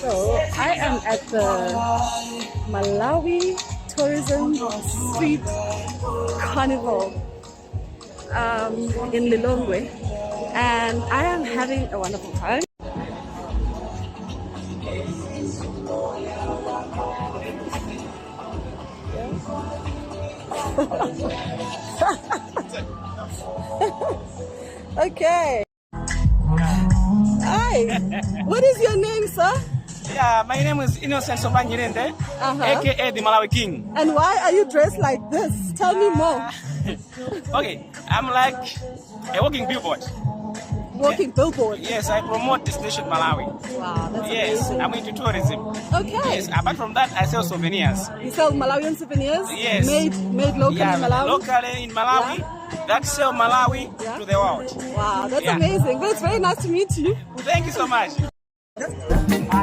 So I am at the Malawi Tourism Street Carnival in Lilongwe, and I am having a wonderful time. Okay. Hi. What is your name, sir? Yeah, my name is Innocent Sobanyirende, aka the Malawi King. And why are you dressed like this? Tell me more. Okay, I'm like a walking billboard. Walking billboard. Yes, I promote destination Malawi. Wow, that's Yes, amazing. I'm into tourism. Okay. Yes, apart from that, I sell souvenirs. You sell Malawian souvenirs? Yes. Made locally in Malawi? locally in Malawi. That sell Malawi to the world. Wow, that's amazing. Well, it's very nice to meet you. Thank you so much.